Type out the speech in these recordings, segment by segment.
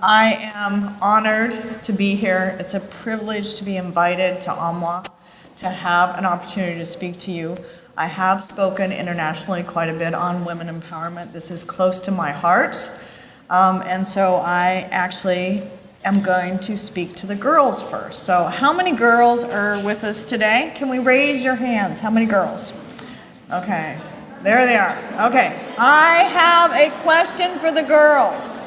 I am honored to be here. It's a privilege to be invited to AMWA, to have an opportunity to speak to you. I have spoken internationally quite a bit on women empowerment. This is close to my heart. And so I actually am going to speak to the girls first. So how many girls are with us today? Can we raise your hands? How many girls? Okay, there they are. Okay, I have a question for the girls.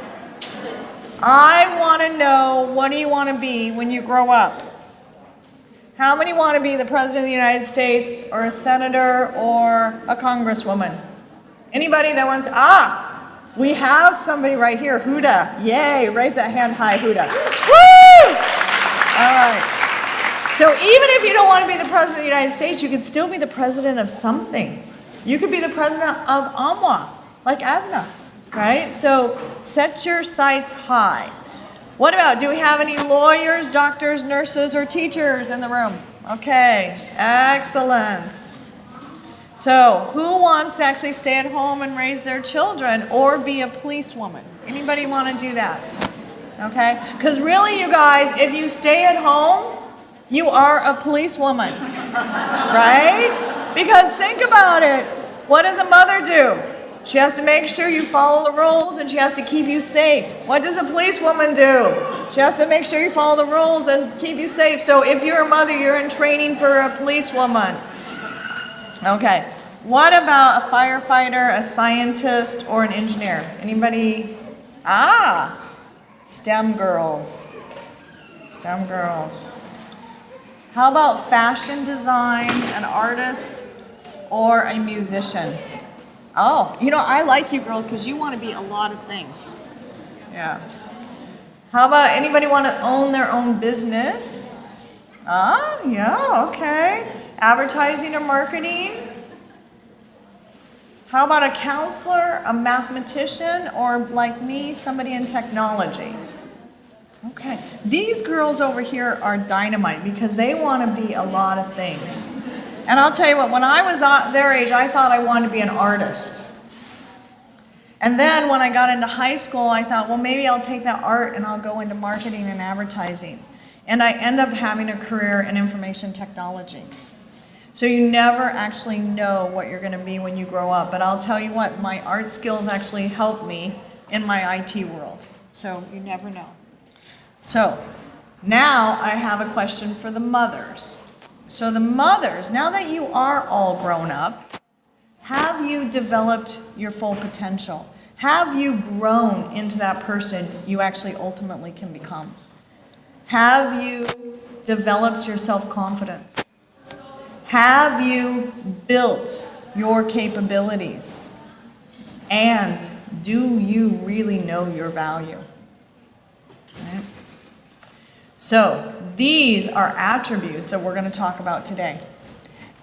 I want to know, what do you want to be when you grow up? How many want to be the President of the United States or a senator or a congresswoman? Anybody that wants, we have somebody right here, Huda. Yay, raise that hand high, Huda. Woo! All right. So even if you don't want to be the President of the United States, you could still be the president of something. You could be the president of AMWA, like ASNA. Right? So set your sights high. What about, do we have any lawyers, doctors, nurses, or teachers in the room? Okay, excellence. So who wants to actually stay at home and raise their children or be a policewoman? Anybody want to do that? Okay? Because really, you guys, if you stay at home, you are a policewoman. Right? Because think about it. What does a mother do? She has to make sure you follow the rules and she has to keep you safe. What does a policewoman do? She has to make sure you follow the rules and keep you safe. So if you're a mother, you're in training for a policewoman. Okay. What about a firefighter, a scientist, or an engineer? Anybody? STEM girls. STEM girls. How about fashion design, an artist, or a musician? Oh, you know, I like you girls because you want to be a lot of things. Yeah. How about anybody want to own their own business? Yeah, okay. Advertising or marketing? How about a counselor, a mathematician, or like me, somebody in technology? Okay. These girls over here are dynamite because they want to be a lot of things. And I'll tell you what, when I was their age, I thought I wanted to be an artist. And then when I got into high school, I thought, well, maybe I'll take that art and I'll go into marketing and advertising. And I end up having a career in information technology. So you never actually know what you're going to be when you grow up. But I'll tell you what, my art skills actually helped me in my IT world. So you never know. So now I have a question for the mothers. So the mothers, now that you are all grown up, have you developed your full potential? Have you grown into that person you actually ultimately can become? Have you developed your self-confidence? Have you built your capabilities? And do you really know your value? Right? So these are attributes that we're going to talk about today.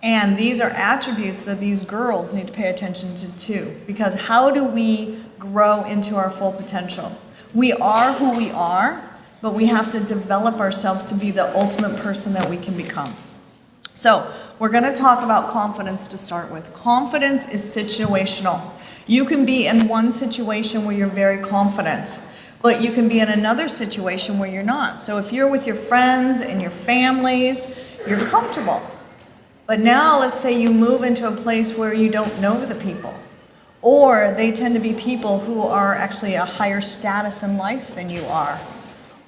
And these are attributes that these girls need to pay attention to too. Because how do we grow into our full potential? We are who we are, but we have to develop ourselves to be the ultimate person that we can become. So we're going to talk about confidence to start with. Confidence is situational. You can be in one situation where you're very confident, but you can be in another situation where you're not. So if you're with your friends and your families, you're comfortable. But now let's say you move into a place where you don't know the people, or they tend to be people who are actually a higher status in life than you are,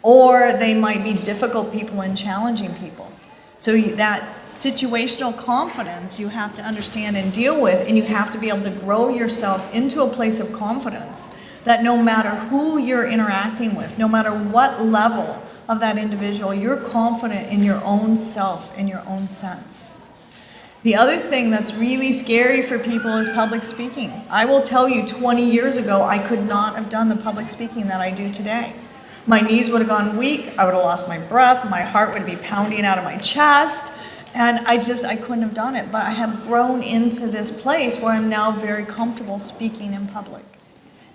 or they might be difficult people and challenging people. So that situational confidence you have to understand and deal with, and you have to be able to grow yourself into a place of confidence that no matter who you're interacting with, no matter what level of that individual, you're confident in your own self, in your own sense. The other thing that's really scary for people is public speaking. I will tell you, 20 years ago, I could not have done the public speaking that I do today. My knees would have gone weak, I would have lost my breath, my heart would be pounding out of my chest, and I couldn't have done it. But I have grown into this place where I'm now very comfortable speaking in public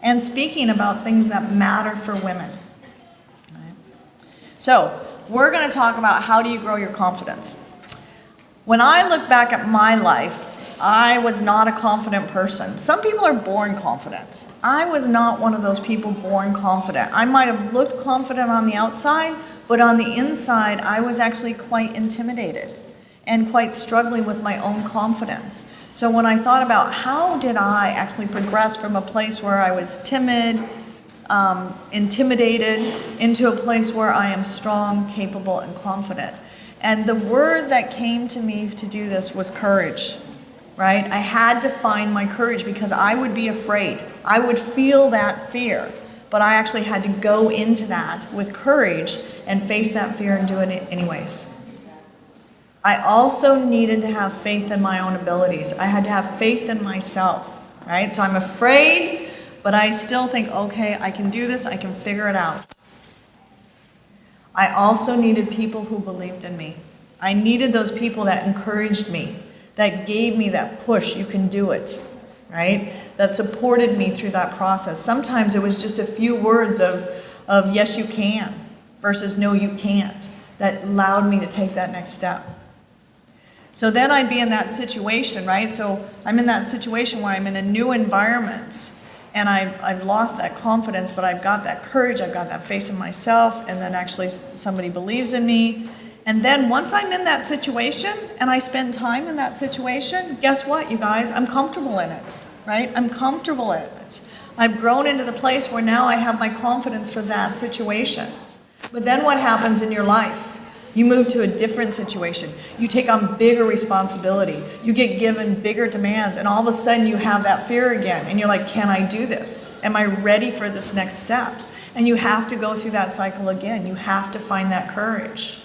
and speaking about things that matter for women. Right? So we're going to talk about how do you grow your confidence. When I look back at my life, I was not a confident person. Some people are born confident. I was not one of those people born confident. I might have looked confident on the outside, but on the inside, I was actually quite intimidated and quite struggling with my own confidence. So when I thought about how did I actually progress from a place where I was timid, intimidated, into a place where I am strong, capable, and confident. And the word that came to me to do this was courage, right? I had to find my courage because I would be afraid. I would feel that fear, but I actually had to go into that with courage and face that fear and do it anyways. I also needed to have faith in my own abilities. I had to have faith in myself, right? So I'm afraid, but I still think, okay, I can do this, I can figure it out. I also needed people who believed in me. I needed those people that encouraged me, that gave me that push, you can do it, right? That supported me through that process. Sometimes it was just a few words of yes, you can, versus no, you can't, that allowed me to take that next step. So then I'd be in that situation, right? So I'm in that situation where I'm in a new environment, and I've lost that confidence, but I've got that courage, I've got that faith in myself, and then actually somebody believes in me. And then once I'm in that situation, and I spend time in that situation, guess what, you guys? I'm comfortable in it, right? I'm comfortable in it. I've grown into the place where now I have my confidence for that situation. But then what happens in your life? You move to a different situation. You take on bigger responsibility. You get given bigger demands, and all of a sudden you have that fear again. And you're like, can I do this? Am I ready for this next step? And you have to go through that cycle again. You have to find that courage.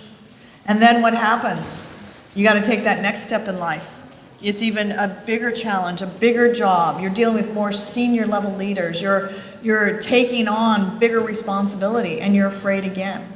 And then what happens? You got to take that next step in life. It's even a bigger challenge, a bigger job. You're dealing with more senior level leaders. You're taking on bigger responsibility, and you're afraid again.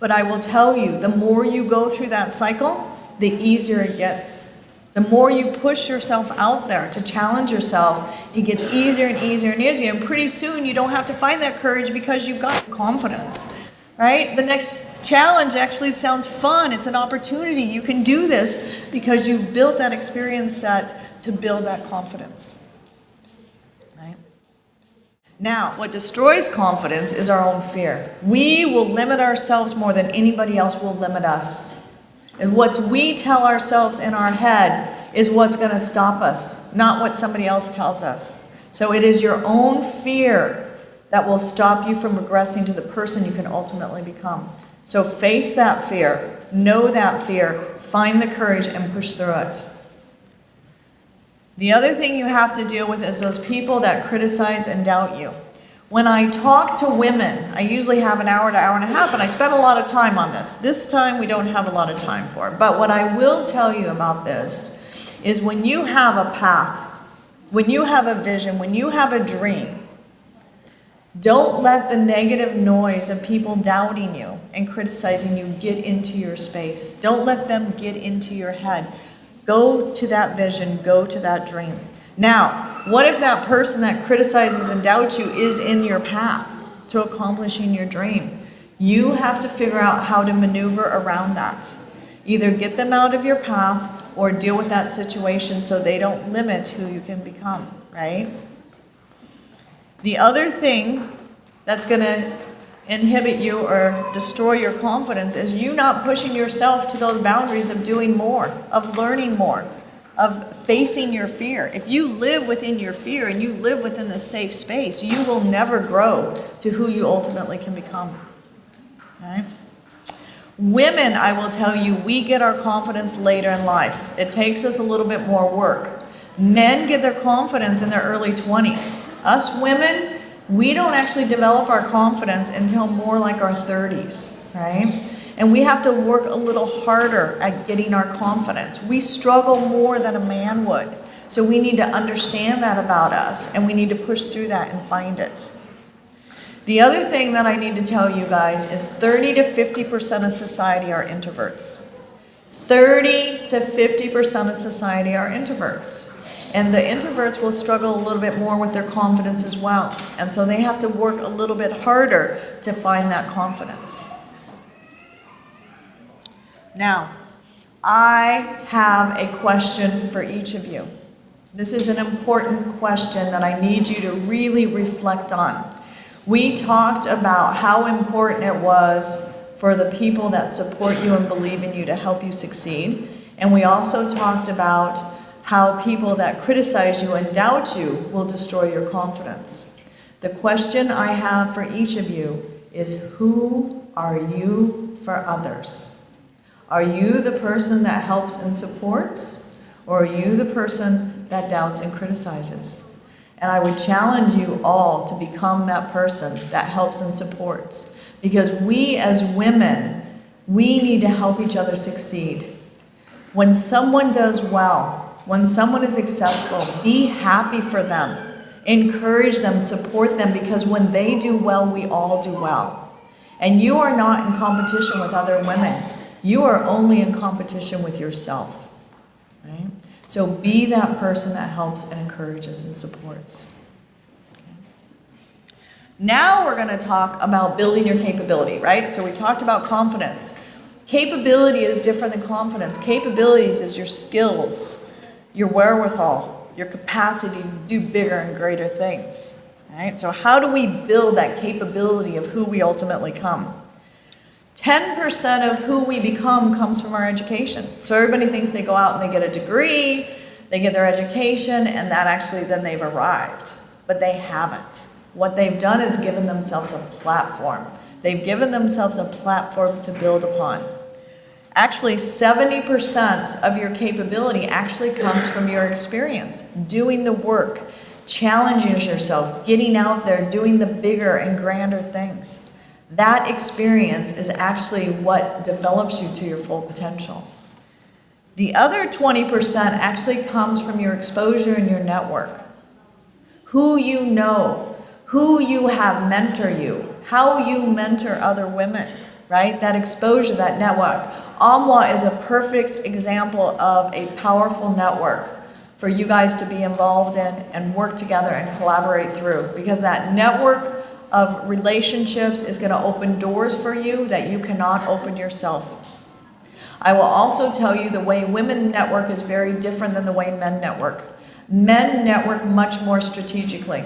But I will tell you, the more you go through that cycle, the easier it gets. The more you push yourself out there to challenge yourself, it gets easier and easier and easier. And pretty soon you don't have to find that courage because you've got confidence, right? The next challenge actually sounds fun. It's an opportunity. You can do this because you've built that experience set to build that confidence. Now, what destroys confidence is our own fear. We will limit ourselves more than anybody else will limit us. And what we tell ourselves in our head is what's going to stop us, not what somebody else tells us. So it is your own fear that will stop you from regressing to the person you can ultimately become. So face that fear, know that fear, find the courage, and push through it. The other thing you have to deal with is those people that criticize and doubt you. When I talk to women, I usually have an hour to hour and a half, and I spend a lot of time on this. This time we don't have a lot of time for it. But what I will tell you about this is when you have a path, when you have a vision, when you have a dream, don't let the negative noise of people doubting you and criticizing you get into your space. Don't let them get into your head. Go to that vision, go to that dream. Now, what if that person that criticizes and doubts you is in your path to accomplishing your dream? You have to figure out how to maneuver around that. Either get them out of your path or deal with that situation so they don't limit who you can become, right? The other thing that's going to inhibit you or destroy your confidence is you not pushing yourself to those boundaries of doing more, of learning more, of facing your fear. If you live within your fear and you live within the safe space, you will never grow to who you ultimately can become. Right? Women, I will tell you, we get our confidence later in life. It takes us a little bit more work. Men get their confidence in their early 20s. Us women, we don't actually develop our confidence until more like our 30s, right? And we have to work a little harder at getting our confidence. We struggle more than a man would. So we need to understand that about us, and we need to push through that and find it. The other thing that I need to tell you guys is 30 to 50% of society are introverts. 30 to 50% of society are introverts. And the introverts will struggle a little bit more with their confidence as well. And so they have to work a little bit harder to find that confidence. Now, I have a question for each of you. This is an important question that I need you to really reflect on. We talked about how important it was for the people that support you and believe in you to help you succeed. And we also talked about how people that criticize you and doubt you will destroy your confidence. The question I have for each of you is, who are you for others? Are you the person that helps and supports, or are you the person that doubts and criticizes? And I would challenge you all to become that person that helps and supports. Because we as women, we need to help each other succeed. When someone does well, when someone is successful, be happy for them. Encourage them, support them, because when they do well, we all do well. And you are not in competition with other women. You are only in competition with yourself. Right? So be that person that helps and encourages and supports. Okay. Now we're going to talk about building your capability, right? So we talked about confidence. Capability is different than confidence. Capabilities is your skills, your wherewithal, your capacity to do bigger and greater things. Right? So how do we build that capability of who we ultimately become? 10% of who we become comes from our education. So everybody thinks they go out and they get a degree, they get their education, and that actually then they've arrived. But they haven't. What they've done is given themselves a platform. They've given themselves a platform to build upon. Actually, 70% of your capability actually comes from your experience, doing the work, challenging yourself, getting out there, doing the bigger and grander things. That experience is actually what develops you to your full potential. The other 20% actually comes from your exposure and your network. Who you know, who you have mentor you, how you mentor other women, right? That exposure, that network. AMWA is a perfect example of a powerful network for you guys to be involved in and work together and collaborate through, because that network of relationships is going to open doors for you that you cannot open yourself. I will also tell you the way women network is very different than the way men network. Men network much more strategically.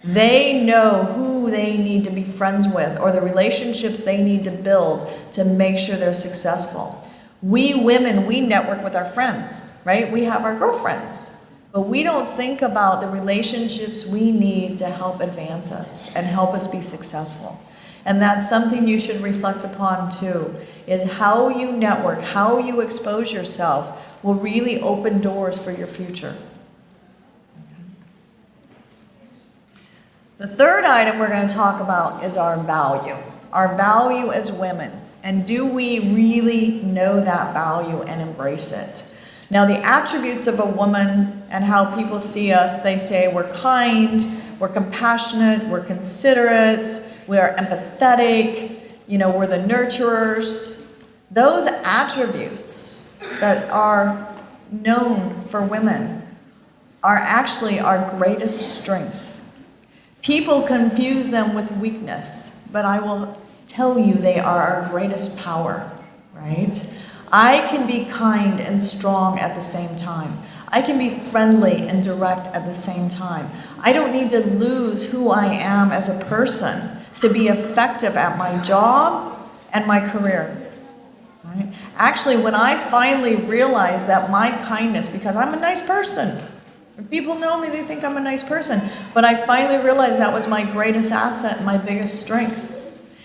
They know who they need to be friends with or the relationships they need to build to make sure they're successful. We women, we network with our friends, right? We have our girlfriends. But we don't think about the relationships we need to help advance us and help us be successful. And that's something you should reflect upon too, is how you network, how you expose yourself will really open doors for your future. The third item we're going to talk about is our value as women. And do we really know that value and embrace it? Now, the attributes of a woman and how people see us, they say we're kind, we're compassionate, we're considerate, we are empathetic, we're the nurturers. Those attributes that are known for women are actually our greatest strengths. People confuse them with weakness, but I will tell you they are our greatest power, right? I can be kind and strong at the same time. I can be friendly and direct at the same time. I don't need to lose who I am as a person to be effective at my job and my career. Right? Actually, when I finally realized that my kindness, because I'm a nice person, when people know me, they think I'm a nice person, but I finally realized that was my greatest asset and my biggest strength.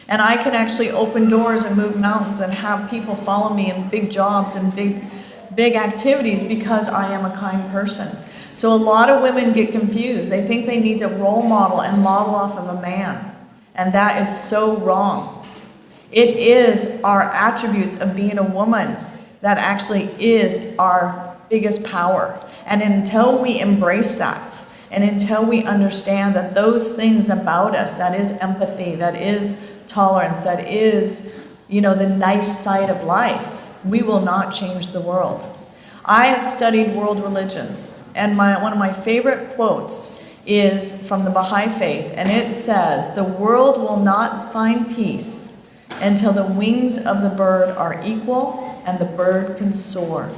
And I can actually open doors and move mountains and have people follow me in big jobs and big activities because I am a kind person. So a lot of women get confused. They think they need to role model and model off of a man. And that is so wrong. It is our attributes of being a woman that actually is our biggest power. And until we embrace that, and until we understand that those things about us, that is empathy, that is tolerance, that is, the nice side of life, we will not change the world. I have studied world religions, and one of my favorite quotes is from the Baha'i faith, and it says, "The world will not find peace until the wings of the bird are equal and the bird can soar."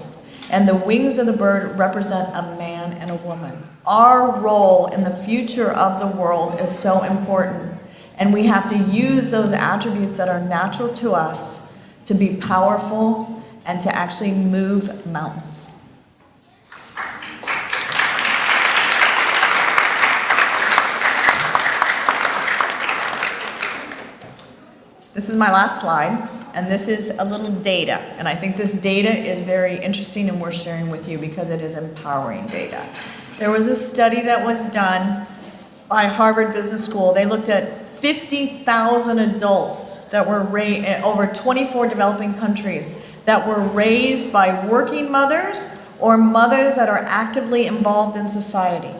and the wings of the bird represent a man and a woman. Our role in the future of the world is so important, and we have to use those attributes that are natural to us to be powerful and to actually move mountains. This is my last slide, and this is a little data. And I think this data is very interesting and worth sharing with you because it is empowering data. There was a study that was done by Harvard Business School. They looked at 50,000 adults that were raised over 24 developing countries that were raised by working mothers or mothers that are actively involved in society.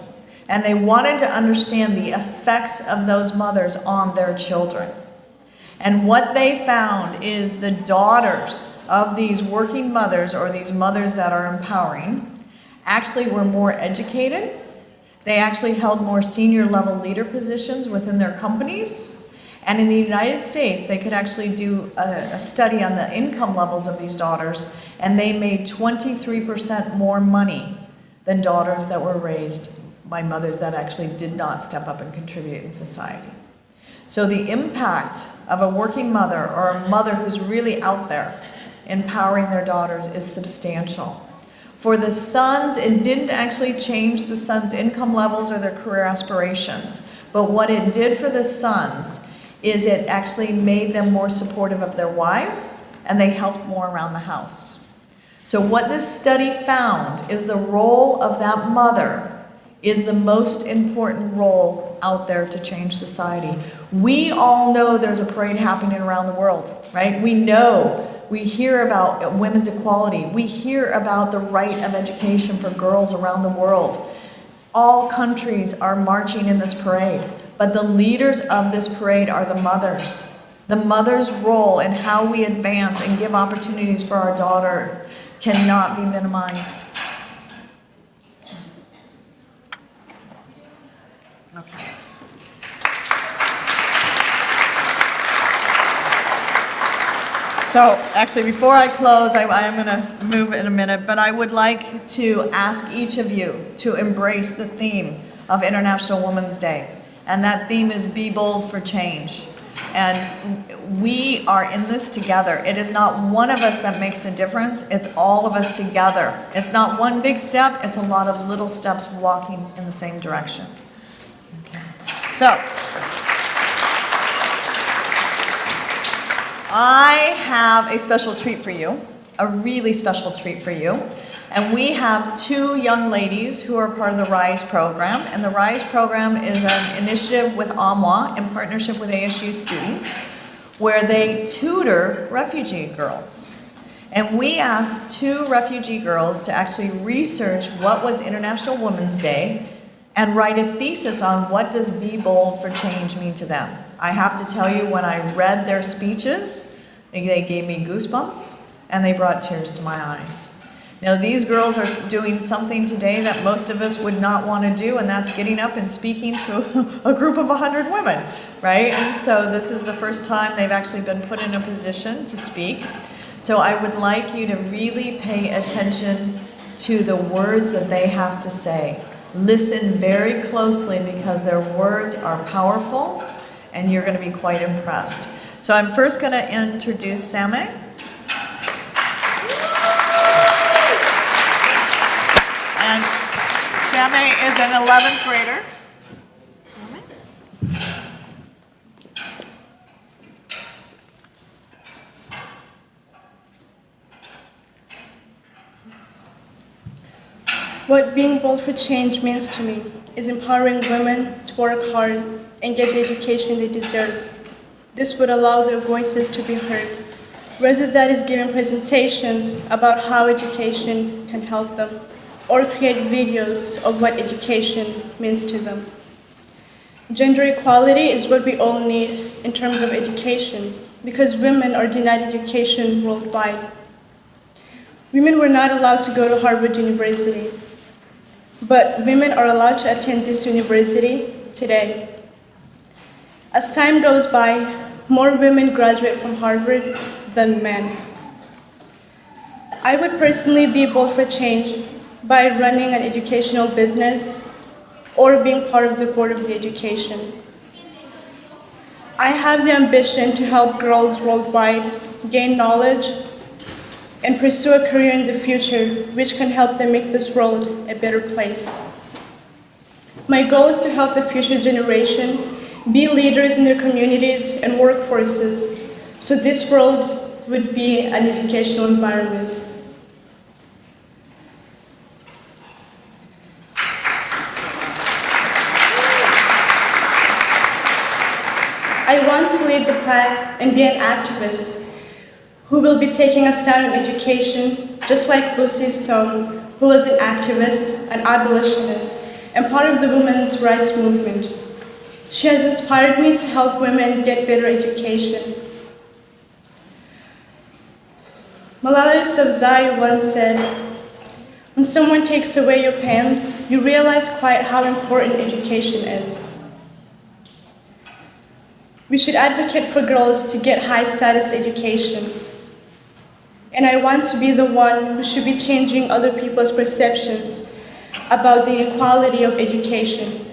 And they wanted to understand the effects of those mothers on their children. And what they found is the daughters of these working mothers, or these mothers that are empowering, actually were more educated. They actually held more senior level leader positions within their companies. And in the United States, they could actually do a study on the income levels of these daughters, and they made 23% more money than daughters that were raised by mothers that actually did not step up and contribute in society. So the impact of a working mother or a mother who's really out there empowering their daughters is substantial. For the sons, it didn't actually change the sons' income levels or their career aspirations. But what it did for the sons is it actually made them more supportive of their wives, and they helped more around the house. So what this study found is the role of that mother is the most important role out there to change society. We all know there's a parade happening around the world, right? We hear about women's equality. We hear about the right of education for girls around the world. All countries are marching in this parade, but the leaders of this parade are the mothers. The mother's role in how we advance and give opportunities for our daughter cannot be minimized. Okay. So actually, before I close, I'm going to move in a minute, but I would like to ask each of you to embrace the theme of International Women's Day. And that theme is Be Bold for Change. And we are in this together. It is not one of us that makes a difference. It's all of us together. It's not one big step. It's a lot of little steps walking in the same direction. Okay. So, I have a special treat for you, a really special treat for you. And we have two young ladies who are part of the RISE program. And the RISE program is an initiative with AMWA in partnership with ASU students where they tutor refugee girls. And we asked two refugee girls to actually research what was International Women's Day and write a thesis on what does Be Bold for Change mean to them. I have to tell you, when I read their speeches, they gave me goosebumps and they brought tears to my eyes. Now, these girls are doing something today that most of us would not want to do, and that's getting up and speaking to a group of 100 women, right? And so this is the first time they've actually been put in a position to speak. So I would like you to really pay attention to the words that they have to say. Listen very closely because their words are powerful, and you're going to be quite impressed. So I'm first going to introduce Samah. And Samah is an 11th grader. What being bold for change means to me is empowering women to work hard and get the education they deserve. This would allow their voices to be heard, whether that is giving presentations about how education can help them, or create videos of what education means to them. Gender equality is what we all need in terms of education, because women are denied education worldwide. Women were not allowed to go to Harvard University, but women are allowed to attend this university today. As time goes by, more women graduate from Harvard than men. I would personally be bold for change by running an educational business or being part of the board of the education. I have the ambition to help girls worldwide gain knowledge and pursue a career in the future which can help them make this world a better place. My goal is to help the future generation be leaders in their communities and workforces, so this world would be an educational environment. I want to lead the pack and be an activist who will be taking a stand on education, just like Lucy Stone, who was an activist, an abolitionist, and part of the women's rights movement. She has inspired me to help women get better education. Malala Yousafzai once said, "When someone takes away your pants, you realize quite how important education is." We should advocate for girls to get high-status education. And I want to be the one who should be changing other people's perceptions about the inequality of education.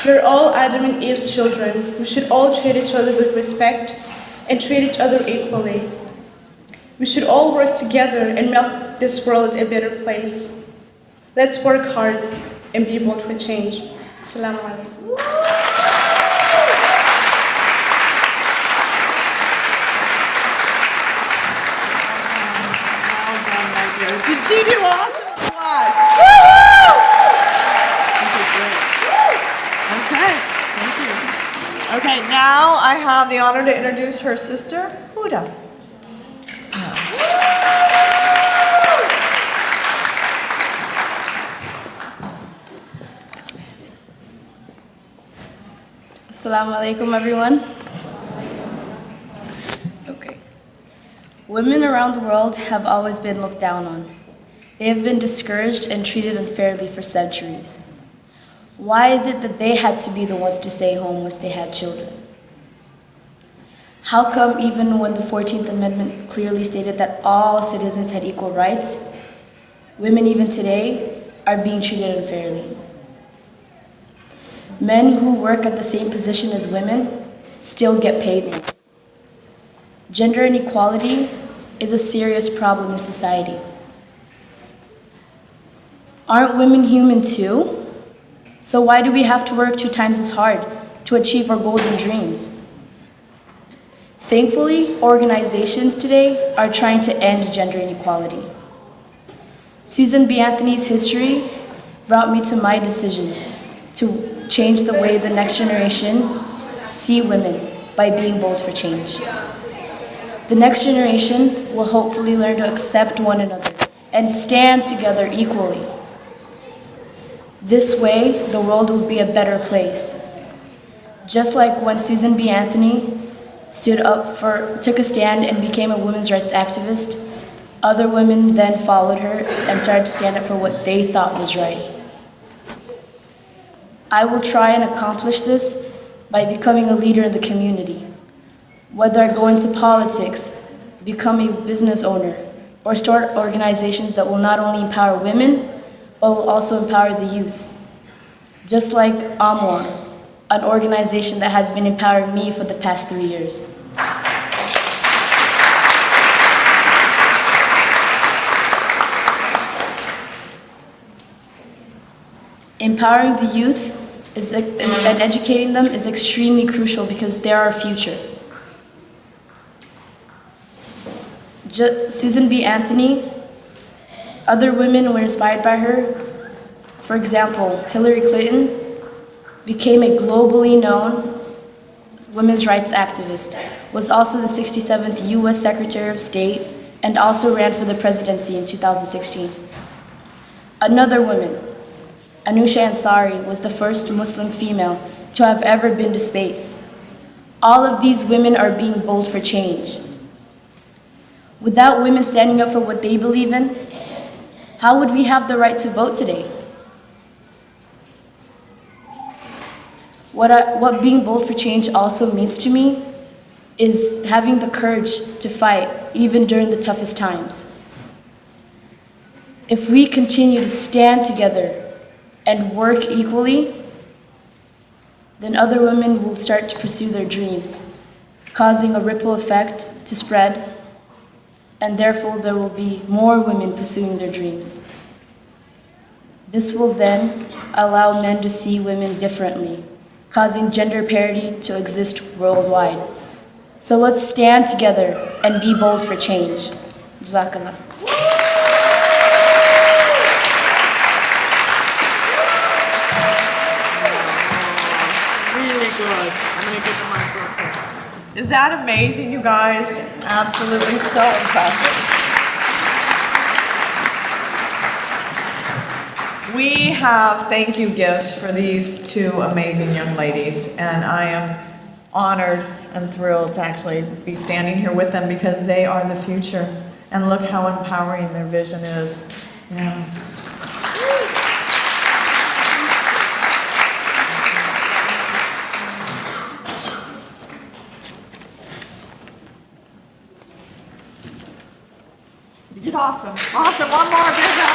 We're all Adam and Eve's children. We should all treat each other with respect and treat each other equally. We should all work together and make this world a better place. Let's work hard and be bold for change. Assalamu alaikum. Did she do awesome or what? Woo-hoo! You did great. Okay, thank you. Okay, now I have the honor to introduce her sister, Huda. Assalamu alaikum, everyone. Okay. Women around the world have always been looked down on. They have been discouraged and treated unfairly for centuries. Why is it that they had to be the ones to stay home once they had children? How come even when the 14th Amendment clearly stated that all citizens had equal rights, women even today are being treated unfairly? Men who work at the same position as women still get paid more. Gender inequality is a serious problem in society. Aren't women human too? So why do we have to work 2 times as hard to achieve our goals and dreams? Thankfully, organizations today are trying to end gender inequality. Susan B. Anthony's history brought me to my decision to change the way the next generation see women by being bold for change. The next generation will hopefully learn to accept one another and stand together equally. This way, the world will be a better place. Just like when Susan B. Anthony took a stand and became a women's rights activist, other women then followed her and started to stand up for what they thought was right. I will try and accomplish this by becoming a leader in the community. Whether I go into politics, become a business owner, or start organizations that will not only empower women, but will also empower the youth. Just like AMWA, an organization that has been empowering me for the past 3 years. Empowering the youth and educating them is extremely crucial because they're our future. Susan B. Anthony, other women were inspired by her. For example, Hillary Clinton became a globally known women's rights activist, was also the 67th US Secretary of State, and also ran for the presidency in 2016. Another woman, Anusha Ansari, was the first Muslim female to have ever been to space. All of these women are being bold for change. Without women standing up for what they believe in, how would we have the right to vote today? What being bold for change also means to me is having the courage to fight even during the toughest times. If we continue to stand together and work equally, then other women will start to pursue their dreams, causing a ripple effect to spread, and therefore there will be more women pursuing their dreams. This will then allow men to see women differently, causing gender parity to exist worldwide. So let's stand together and be bold for change. Jazakallah. Really good. I'm going to get the mic real quick. Is that amazing, you guys? Absolutely so impressive. We have thank you gifts for these two amazing young ladies, and I am honored and thrilled to actually be standing here with them because they are the future. And look how empowering their vision is. Yeah. You did awesome. Awesome. One more. Give them.